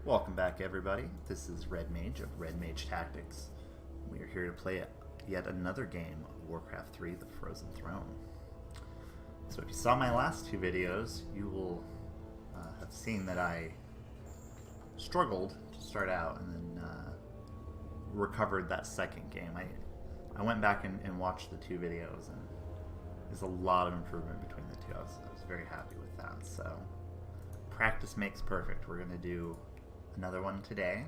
Welcome back, everybody. This is Red Mage of Red Mage Tactics. We are here to play yet another game of Warcraft 3, The Frozen Throne. So if you saw my last two videos, you will have seen that I struggled to start out and then recovered that second game. I went back and watched the two videos, and there's a lot of improvement between the two. I was very happy with that. So practice makes perfect. We're going to do another one today.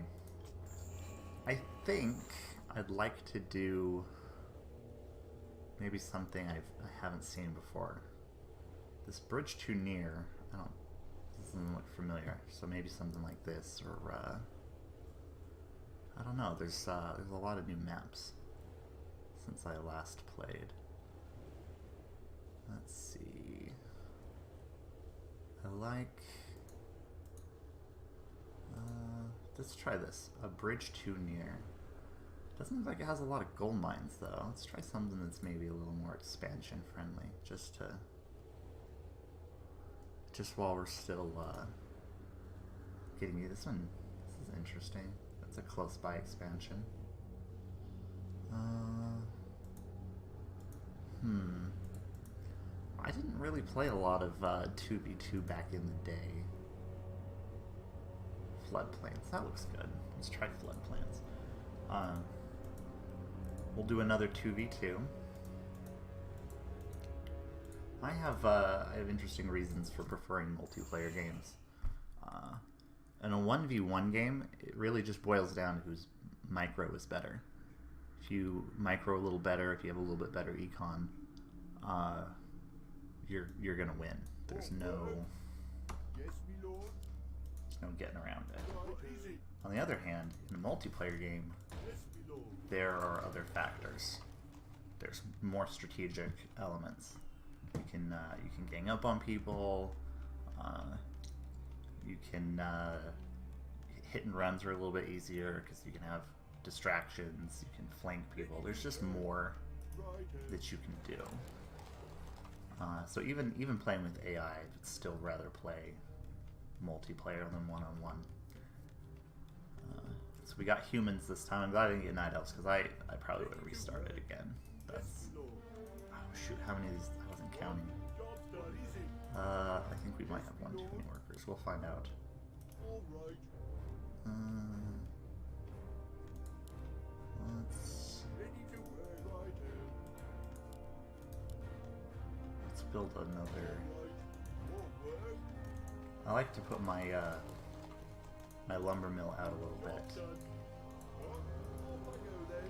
I think I'd like to do maybe something I haven't seen before. This bridge too near, doesn't look familiar, so maybe something like this, or I don't know, there's a lot of new maps since I last played. Let's see. Let's try this. A bridge too near. Doesn't look like it has a lot of gold mines, though. Let's try something that's maybe a little more expansion friendly, just while we're still getting you. This is interesting. That's a close by expansion. I didn't really play a lot of 2v2 back in the day. Floodplains. That looks good. Let's try floodplains. We'll do another 2v2. I have interesting reasons for preferring multiplayer games. In a 1v1 game, it really just boils down to whose micro is better. If you micro a little better, if you have a little bit better econ, you're gonna win. There's no getting around it. On the other hand, in a multiplayer game, there are other factors. There's more strategic elements. You can gang up on people. You can hit and runs are a little bit easier because you can have distractions. You can flank people. There's just more that you can do. So even playing with AI, I'd still rather play multiplayer than one-on-one. So we got humans this time. I'm glad I didn't get night elves, because I probably would have restarted again. That's... oh shoot, how many of these? I wasn't counting. I think we might have one too many workers. We'll find out. Let's build another... I like to put my my lumber mill out a little bit.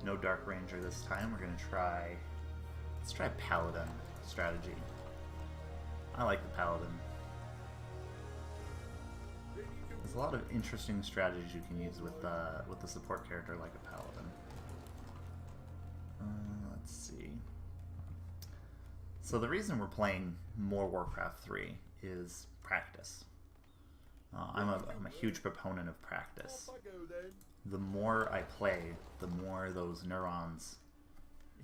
No Dark Ranger this time. We're gonna try... let's try Paladin strategy. I like the Paladin. There's a lot of interesting strategies you can use with the support character like a Paladin. Let's see. So the reason we're playing more Warcraft 3 is practice. I'm a huge proponent of practice. The more I play, the more those neurons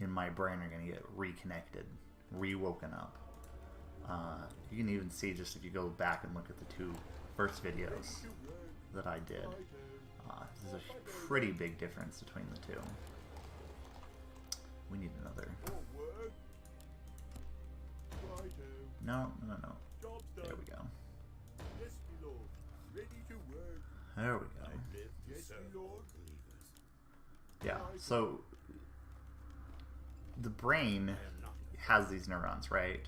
in my brain are going to get reconnected, rewoken up. You can even see, just if you go back and look at the two first videos that I did, there's a pretty big difference between the two. We need another. No. There we go. There we go. Yeah, so the brain has these neurons, right?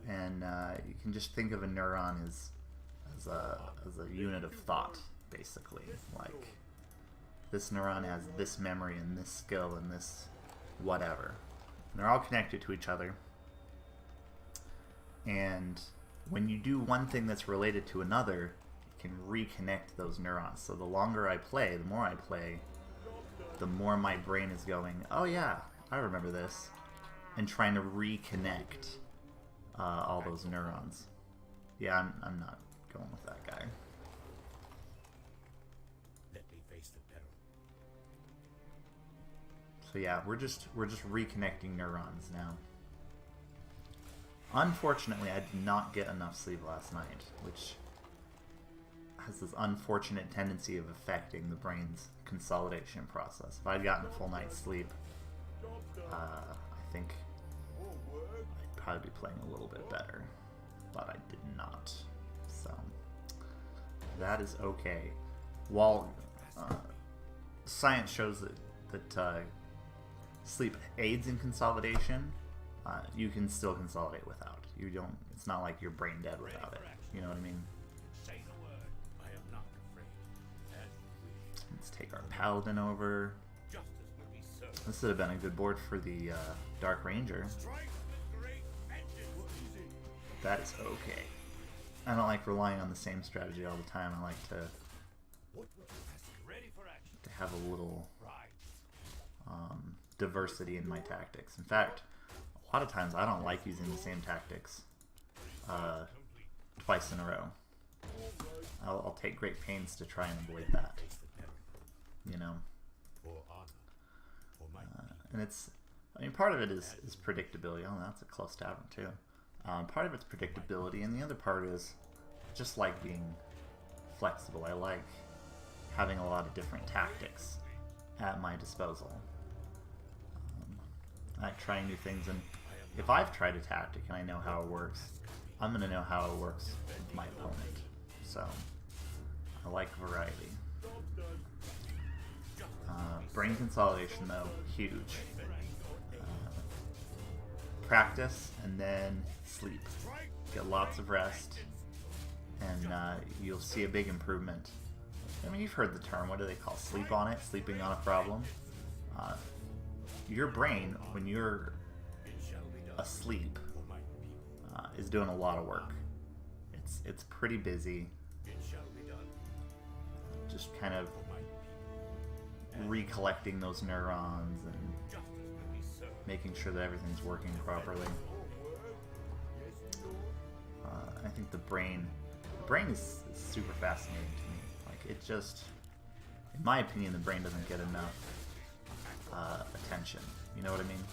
And you can just think of a neuron as a unit of thought, basically. Like, this neuron has this memory and this skill and this whatever. And they're all connected to each other. And when you do one thing that's related to another, you can reconnect those neurons. So the longer I play, the more I play, the more my brain is going, oh yeah, I remember this, and trying to reconnect all those neurons. Yeah, I'm not going with that guy. Let me face the peril. So yeah, we're just reconnecting neurons now. Unfortunately, I did not get enough sleep last night, which has this unfortunate tendency of affecting the brain's consolidation process. If I'd gotten a full night's sleep, I think I'd probably be playing a little bit better, but I did not. So that is okay. While science shows that sleep aids in consolidation, you can still consolidate without. You don't. It's not like you're brain dead without it. You know what I mean? Let's take our paladin over. This would have been a good board for the Dark Ranger. That is okay. I don't like relying on the same strategy all the time. I like to have a little diversity in my tactics. In fact, a lot of times I don't like using the same tactics twice in a row. I'll take great pains to try and avoid that. You know? And it's, I mean, part of it is predictability. Oh, that's a close tavern too. Part of it's predictability, and the other part is just like being flexible. I like having a lot of different tactics at my disposal. I like trying new things, and if I've tried a tactic and I know how it works, I'm going to know how it works with my opponent. So, I like variety. Brain consolidation, though, huge. Practice and then sleep. Get lots of rest, and you'll see a big improvement. I mean, you've heard the term. What do they call sleep on it? Sleeping on a problem. Your brain, when you're asleep, is doing a lot of work. It's pretty busy. Just kind of recollecting those neurons and making sure that everything's working properly. I think the brain is super fascinating to me. Like, it just, in my opinion, the brain doesn't get enough attention. You know what I mean?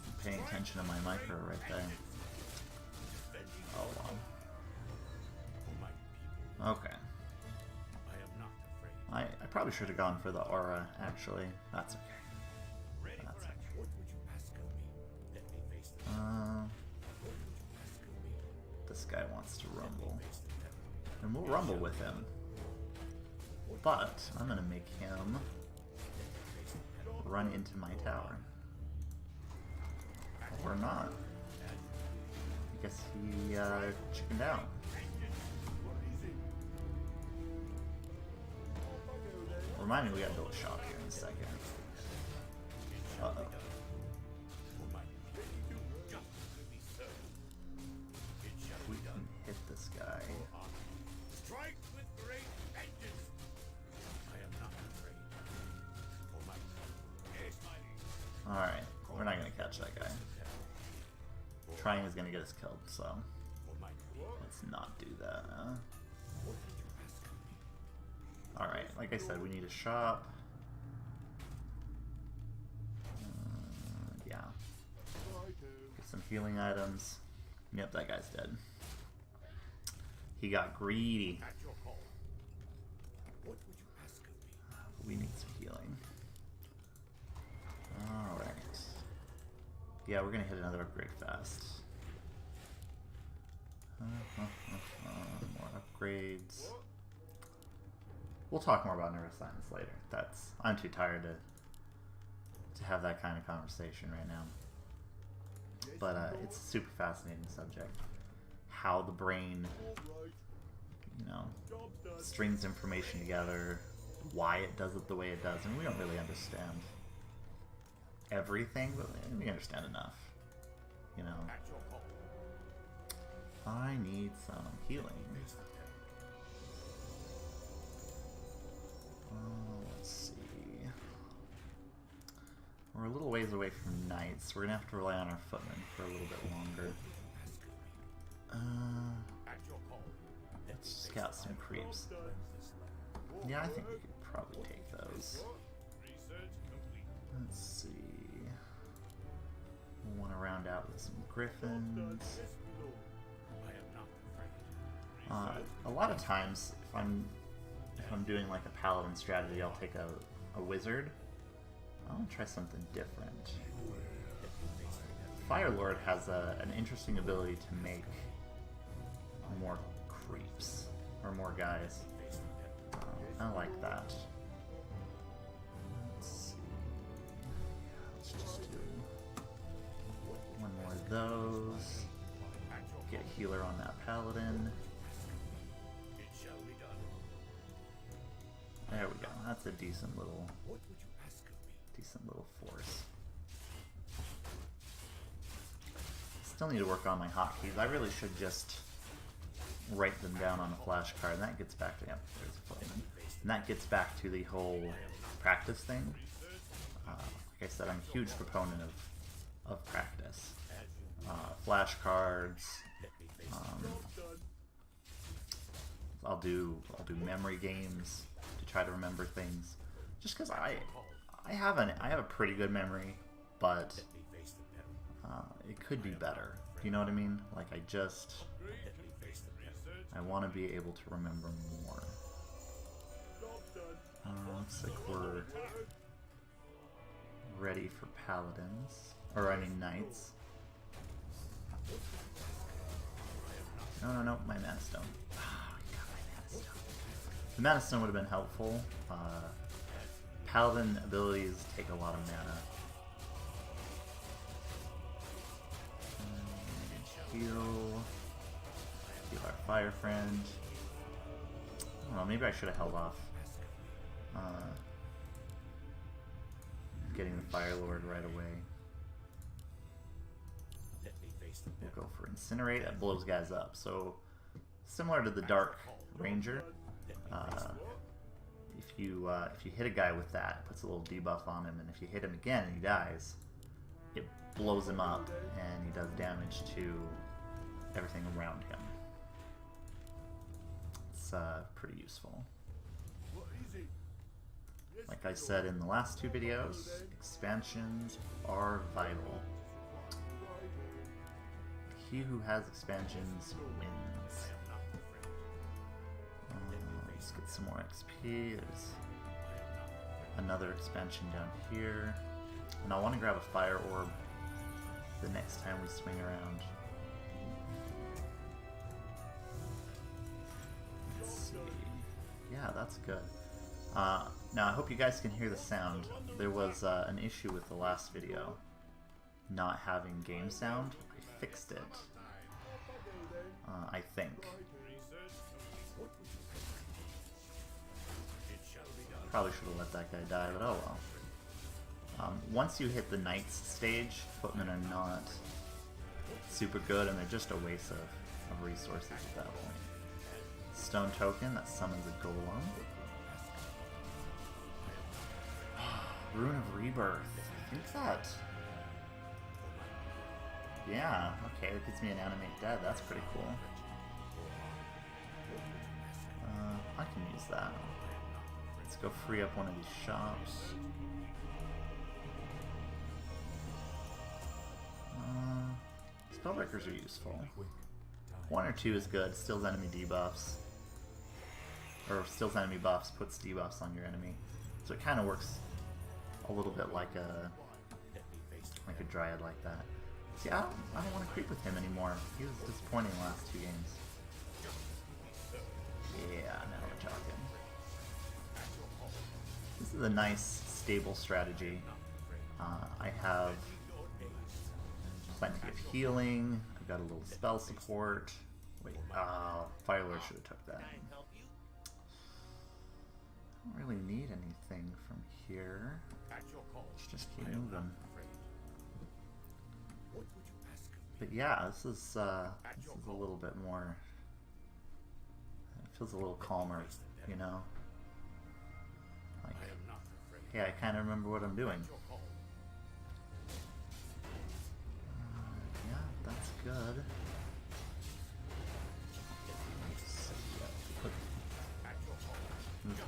I'm paying attention to my micro right there. Oh wow. Okay. I probably should have gone for the aura, actually. That's okay. That's okay. This guy wants to rumble. And we'll rumble with him. But I'm going to make him run into my tower. Or not. I guess he chickened out. Remind me, we gotta build a shop here in a second. Uh-oh. We can hit this guy. Alright, we're not gonna catch that guy. Trying is gonna get us killed, so let's not do that. Alright, like I said, we need a shop. Yeah. Get some healing items. Yep, that guy's dead. He got greedy. We need some healing. Alright. Yeah, we're gonna hit another upgrade fast. More upgrades. We'll talk more about neuroscience later. I'm too tired to have that kind of conversation right now. But it's a super fascinating subject. How the brain, strings information together, why it does it the way it does, and we don't really understand everything, but we understand enough. I need some healing. Let's see. We're a little ways away from knights. We're gonna have to rely on our footmen for a little bit longer. Let's scout some creeps. Yeah, I think we could probably take those. Let's see. We want to round out with some griffins. A lot of times, if I'm doing like a paladin strategy, I'll take a wizard. I want to try something different. Fire Lord has an interesting ability to make more creeps or more guys. I like that. Let's see. Let's just do one more of those. Get a healer on that paladin. There we go. That's a decent little force. Still need to work on my hotkeys. I really should just write them down on a flashcard, and that gets back to there's a flame. And that gets back to the whole practice thing. Like I said, I'm a huge proponent of practice. Flashcards. I'll do memory games to try to remember things. Just because I have a pretty good memory, but it could be better. You know what I mean? Like I want to be able to remember more. Looks like we're ready for paladins, or I mean knights. No, my mana stone. Oh, I got my mana stone. The mana stone would have been helpful. Paladin abilities take a lot of mana. Heal our fire friend. I don't know, maybe I should have held off getting the Fire Lord right away. We'll go for Incinerate. That blows guys up. So similar to the Dark Ranger, if you hit a guy with that, it puts a little debuff on him, and if you hit him again and he dies, it blows him up and he does damage to everything around him. It's pretty useful. Like I said in the last two videos, expansions are vital. He who has expansions wins. Let's get some more XP. There's another expansion down here. And I want to grab a fire orb the next time we swing around. Let's see. Yeah, that's good. Now I hope you guys can hear the sound. There was an issue with the last video, not having game sound. I fixed it. I think. Probably should have let that guy die, but oh well. Once you hit the Knights stage, footmen are not super good, and they're just a waste of resources at that point. Stone token that summons a golem. Rune of Rebirth. I think that. Yeah, okay, that gets me an Animate Dead. That's pretty cool. I can use that. Let's go free up one of these shops. Spellbreakers are useful. One or two is good. Steals enemy debuffs. Or steals enemy buffs, puts debuffs on your enemy. So it kind of works a little bit like a Dryad like that. See, I don't want to creep with him anymore. He was disappointing the last two games. Yeah, now we're talking. This is a nice, stable strategy. I have plenty of healing. I've got a little spell support. Wait, Fire Lord should have took that. I don't really need anything from here. Let's just keep moving. But yeah, this is a little bit more. It feels a little calmer, you know. Like, hey, I kind of remember what I'm doing. Yeah, that's good. Put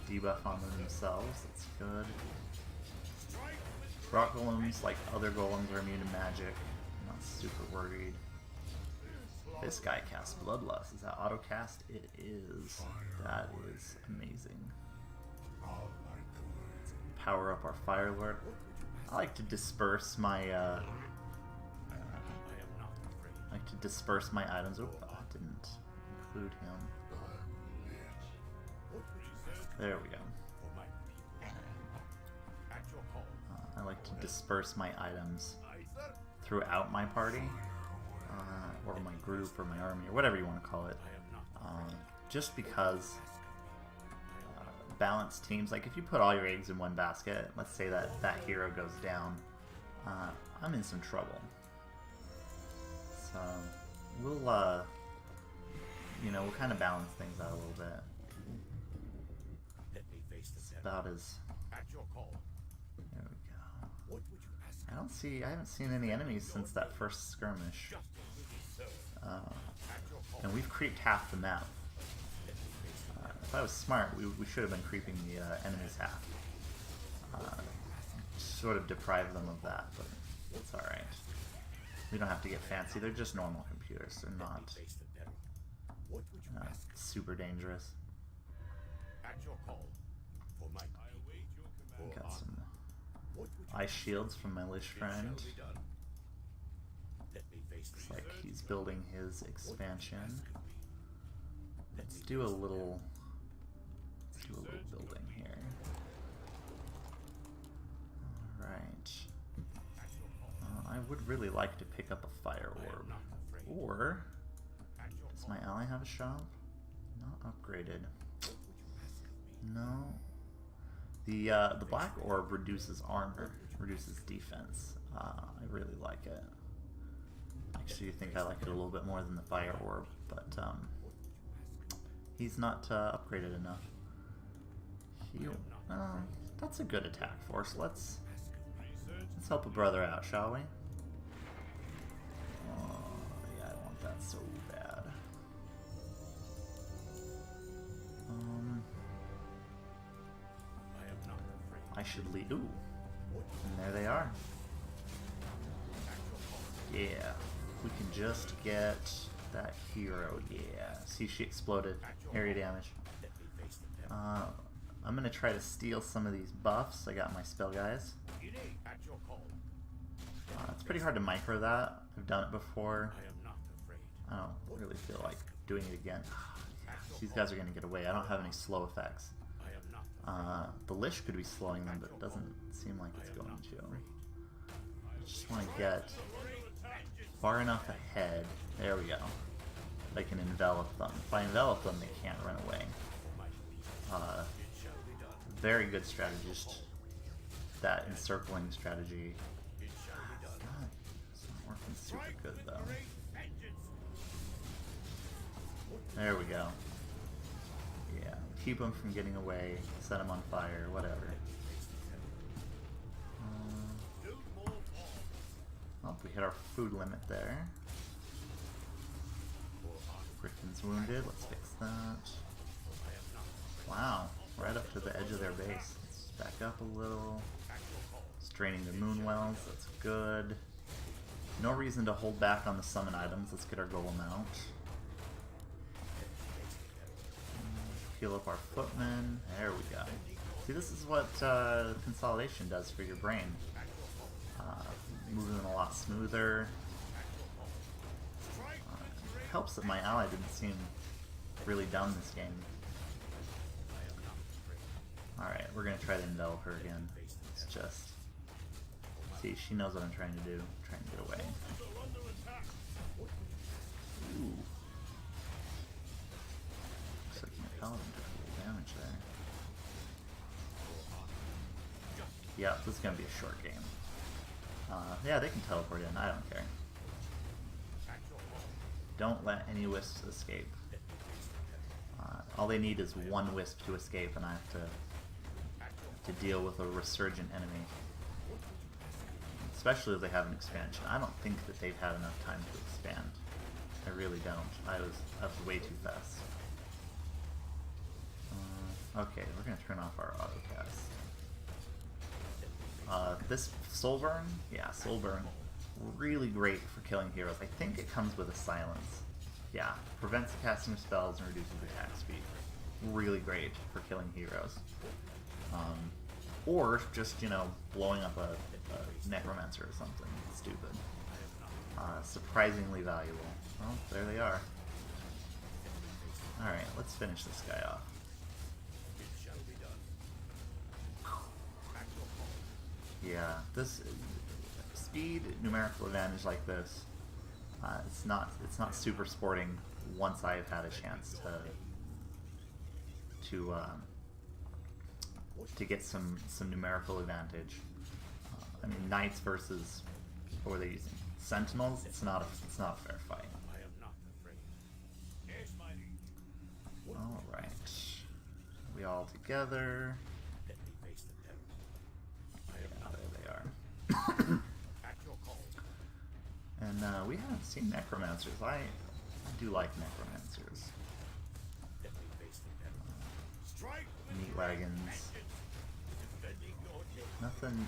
debuff on them themselves. That's good. Rock golems, like other golems, are immune to magic. Not super worried. This guy casts Bloodlust. Is that auto cast? It is. That is amazing. Power up our Fire Lord. I like to disperse my items. Oh, I didn't include him. There we go. I like to disperse my items throughout my party, or my group, or my army, or whatever you want to call it. Just because balanced teams, like if you put all your eggs in one basket, let's say that that hero goes down, I'm in some trouble. So we'll, you know, we'll kind of balance things out a little bit. It's about as... There we go. I haven't seen any enemies since that first skirmish. And we've creeped half the map. If I was smart, we should have been creeping the enemies half. Sort of deprive them of that, but it's alright. We don't have to get fancy, they're just normal computers, they're not super dangerous. Got some ice shields from my Lish friend. Looks like he's building his expansion. Let's do a little building here. Alright. I would really like to pick up a Fire Orb. Or, does my ally have a shop? Not upgraded. No. The Black Orb reduces armor, reduces defense. I really like it. Actually, I think I like it a little bit more than the Fire Orb, but he's not upgraded enough. That's a good attack force. Let's help a brother out, shall we? Yeah, I want that so bad. I should lead. Ooh, and there they are. Yeah, we can just get that hero. Yeah, see, she exploded. Area damage. I'm gonna try to steal some of these buffs. I got my spell guys. It's pretty hard to micro that. I've done it before. I don't really feel like doing it again. These guys are gonna get away. I don't have any slow effects. The Lish could be slowing them, but it doesn't seem like it's going to. I just want to get far enough ahead. There we go. I can envelop them. If I envelop them, they can't run away. Very good strategist. That encircling strategy. It's not working super good though. There we go. Yeah, keep them from getting away, set them on fire, whatever. Oh, we hit our food limit there. Griffin's wounded, let's fix that. Wow, right up to the edge of their base. Let's back up a little. Straining the moon wells, that's good. No reason to hold back on the summon items. Let's get our golem out. Heal up our footmen. There we go. See, this is what consolidation does for your brain. Moving them a lot smoother. Helps that my ally didn't seem really dumb this game. Alright, we're going to try to envelop her again. It's just... See, she knows what I'm trying to do. I'm trying to get away. Ooh. Looks like my paladin took a little damage there. Yeah, this is going to be a short game. Yeah, they can teleport in. I don't care. Don't let any wisps escape. All they need is one wisp to escape, and I have to deal with a resurgent enemy. Especially if they have an expansion. I don't think that they've had enough time to expand. I really don't. I was way too fast. Okay, we're gonna turn off our autocast. This soul burn, yeah, soul burn, really great for killing heroes. I think it comes with a silence. Yeah, prevents the casting of spells and reduces attack speed. Really great for killing heroes. Or just, you know, blowing up a necromancer or something stupid. Surprisingly valuable. Well, there they are. Alright, let's finish this guy off. Yeah, this speed numerical advantage like this, it's not super sporting once I've had a chance to get some numerical advantage. I mean, knights versus, what were they using? Sentinels. It's not a fair fight. All right, we all together. Yeah, there they are. And we haven't seen necromancers. I do like necromancers. Meat wagons.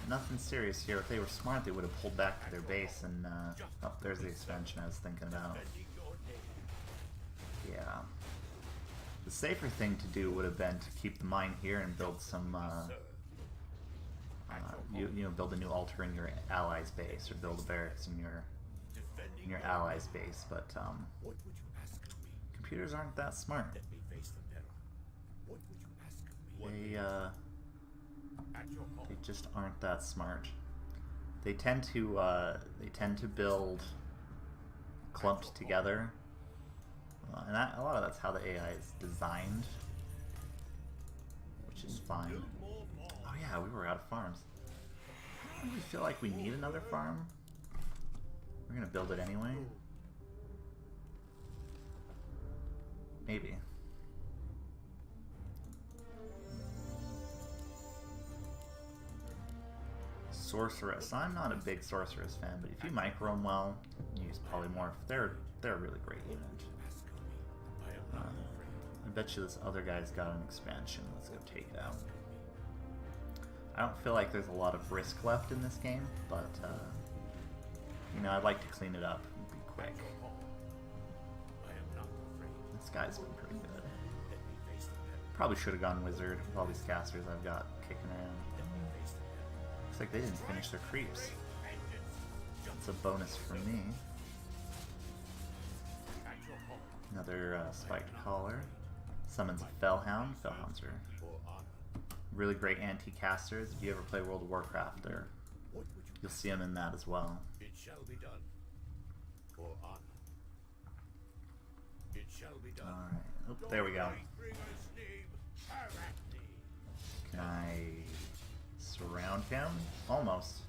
Nothing serious here. If they were smart, they would have pulled back to their base and oh, there's the expansion I was thinking about. Yeah. The safer thing to do would have been to keep the mine here and build some you know, build a new altar in your allies' base, or build a barracks in your allies' base, but computers aren't that smart. They just aren't that smart. They tend to build clumped together, and a lot of that's how the AI is designed, which is fine. Oh yeah, we were out of farms. I don't really feel like we need another farm. We're gonna build it anyway. Maybe. Sorceress. I'm not a big Sorceress fan, but if you micro them well, use Polymorph. They're a really great unit. I bet you this other guy's got an expansion. Let's go take it out. I don't feel like there's a lot of risk left in this game, but you know, I'd like to clean it up and be quick. This guy's been pretty good. Probably should have gone Wizard with all these casters I've got kicking around. Looks like they didn't finish their creeps. It's a bonus for me. Another spiked collar. Summons a Fellhound. Fellhounds are really great anti-casters. If you ever play World of Warcraft, you'll see them in that as well. It shall be done. For honor. It shall be done. Alright. Oh, there we go. Can I surround him? Almost.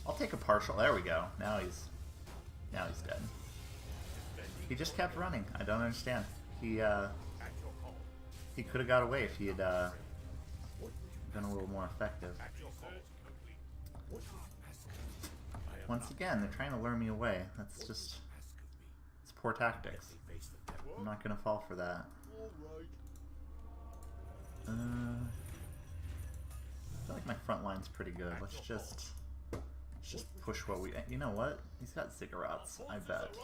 I'll take a partial. There we go. Now he's dead. He just kept running. I don't understand. He could have got away if he had been a little more effective. Once again, they're trying to lure me away. That's just, it's poor tactics. I'm not gonna fall for that. I feel like my front line's pretty good. Let's just push what we. You know what? He's got ziggurats. I bet.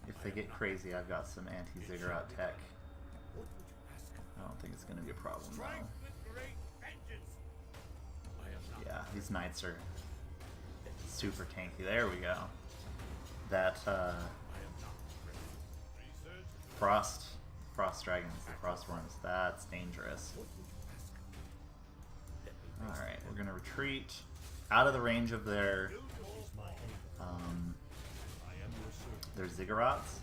If they get crazy, I've got some anti-ziggurat tech. I don't think it's gonna be a problem though. Yeah, these knights are super tanky. There we go. That frost dragons, the frost worms, that's dangerous. Alright, we're gonna retreat out of the range of their ziggurats.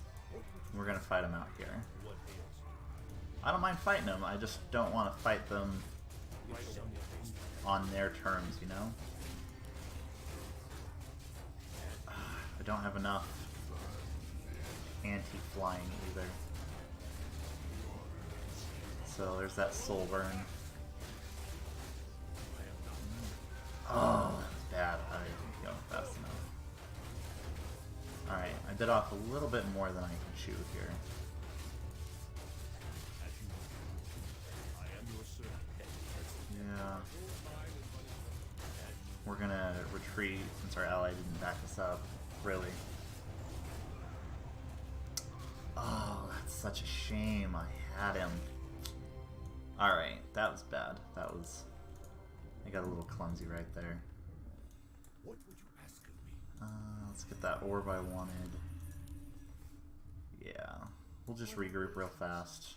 We're gonna fight them out here. I don't mind fighting them, I just don't want to fight them on their terms, you know? I don't have enough anti-flying either. So there's that soul burn. Oh, that's bad. I didn't go fast enough. Alright, I bit off a little bit more than I can chew here. Yeah. We're gonna retreat since our ally didn't back us up. really. Oh, that's such a shame. I had him. Alright, that was bad. That was... I got a little clumsy right there. What would you ask of me? Let's get that orb I wanted. Yeah. We'll just regroup real fast.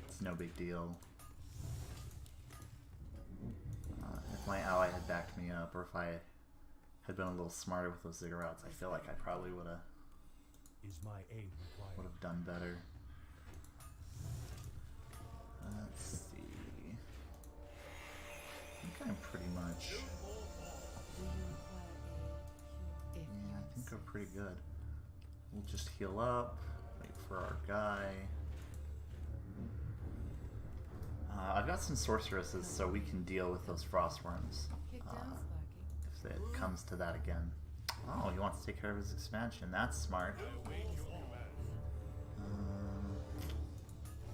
It's no big deal. If my ally had backed me up, or if I had been a little smarter with those ziggurats, I feel like I probably would have done better. Let's see. I think I'm pretty much... Yeah, I think I'm pretty good. We'll just heal up, wait for our guy. I've got some sorceresses so we can deal with those frost worms if it comes to that again. Oh, he wants to take care of his expansion. That's smart.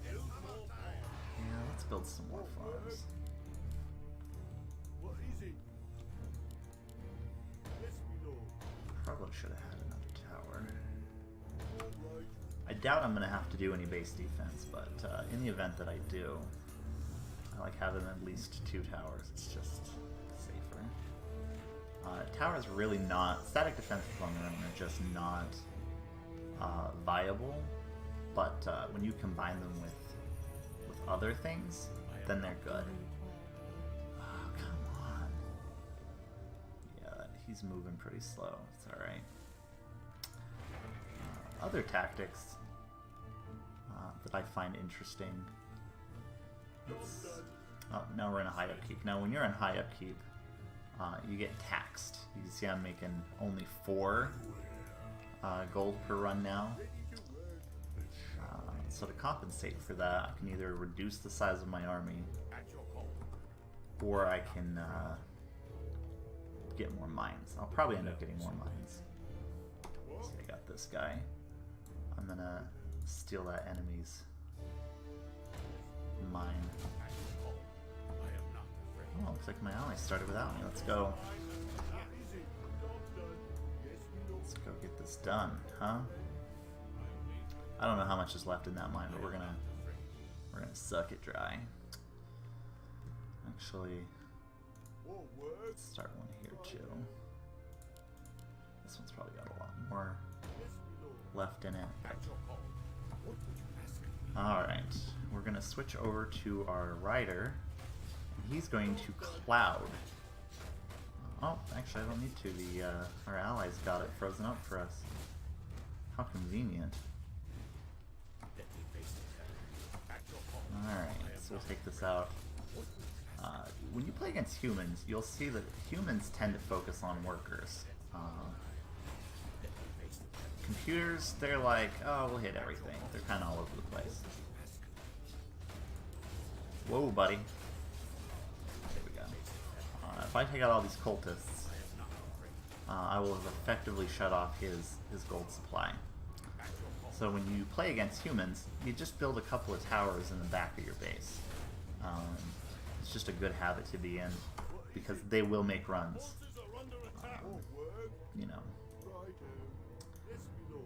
Yeah, let's build some more farms. Probably should have had another tower. I doubt I'm going to have to do any base defense, but in the event that I do, I like having at least 2 towers. It's just safer. Towers really not... Static defenses on their own are just not viable, but when you combine them with other things, then they're good. Oh, come on. Yeah, he's moving pretty slow. It's alright. Other tactics that I find interesting. Oh, now we're in a high upkeep. Now when you're in high upkeep, you get taxed. You can see I'm making only 4 gold per run now. So to compensate for that, I can either reduce the size of my army, or I can get more mines. I'll probably end up getting more mines. So I got this guy. I'm gonna steal that enemy's mine. Oh, looks like my ally started without me. Let's go. Let's go get this done, huh? I don't know how much is left in that mine, but we're gonna suck it dry. Actually, let's start one here too. This one's probably got a lot more left in it. Alright, we're gonna switch over to our rider. He's going to cloud. Oh, actually I don't need to. Our allies got it frozen up for us. How convenient. Alright, so we'll take this out. When you play against humans, you'll see that humans tend to focus on workers. Computers, they're like, oh, we'll hit everything. They're kind of all over the place. Whoa, buddy. There we go. If I take out all these cultists, I will have effectively shut off his gold supply. So when you play against humans, you just build a couple of towers in the back of your base. It's just a good habit to be in, because they will make runs. You know.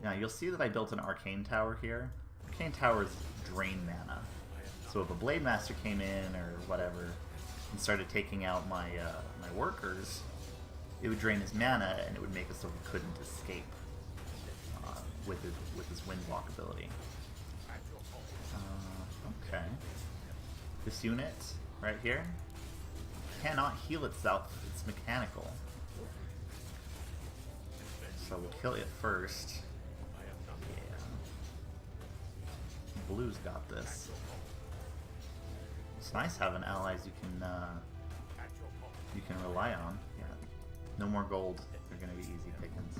Now you'll see that I built an arcane tower here. Arcane towers drain mana. So if a blade master came in or whatever and started taking out my my workers, it would drain his mana and it would make it so he couldn't escape with his windwalk ability. Okay. This unit right here cannot heal itself. It's mechanical. So we'll kill it first. Yeah. Blue's got this. It's nice having allies you can rely on. Yeah. No more gold. They're gonna be easy pickings.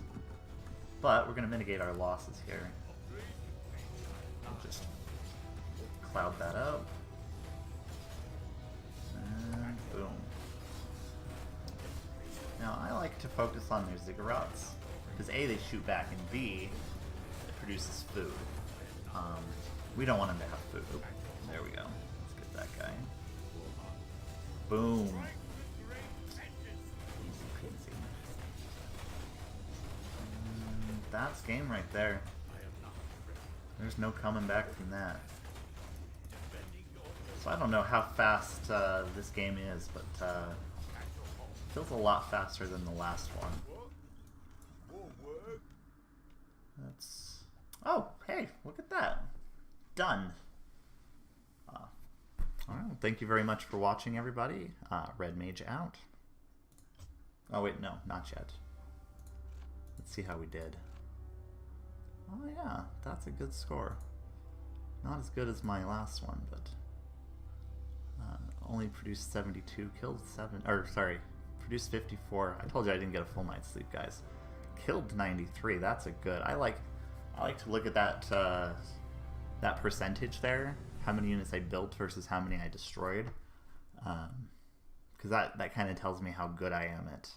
But we're gonna mitigate our losses here. We'll just cloud that up. And boom. Now I like to focus on their ziggurats, because A, they shoot back, and B, it produces food. We don't want them to have food. Oop, there we go. Let's get that guy. Boom. Easy peasy. That's game right there. I am not ready. There's no coming back from that. Defending your So I don't know how fast this game is, but it feels a lot faster than the last one. more work. That's... Oh, hey, look at that. Done. Alright, well, thank you very much for watching, everybody. Red Mage out. Oh, wait, no, not yet. Let's see how we did. Oh, yeah, that's a good score. Not as good as my last one, but only produced 72, killed 7, or sorry, produced 54. I told you I didn't get a full night's sleep, guys. Killed 93. That's a good. I like to look at that that percentage there, how many units I built versus how many I destroyed, because that kind of tells me how good I am at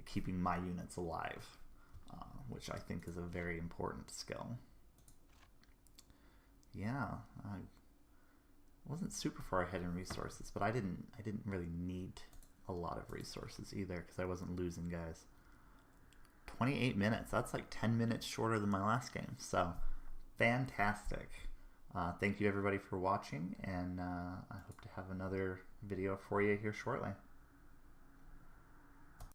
keeping my units alive, which I think is a very important skill. Yeah, I wasn't super far ahead in resources, but I didn't really need a lot of resources either because I wasn't losing guys. 28 minutes. That's like 10 minutes shorter than my last game. So fantastic. Thank you everybody for watching, and I hope to have another video for you here shortly.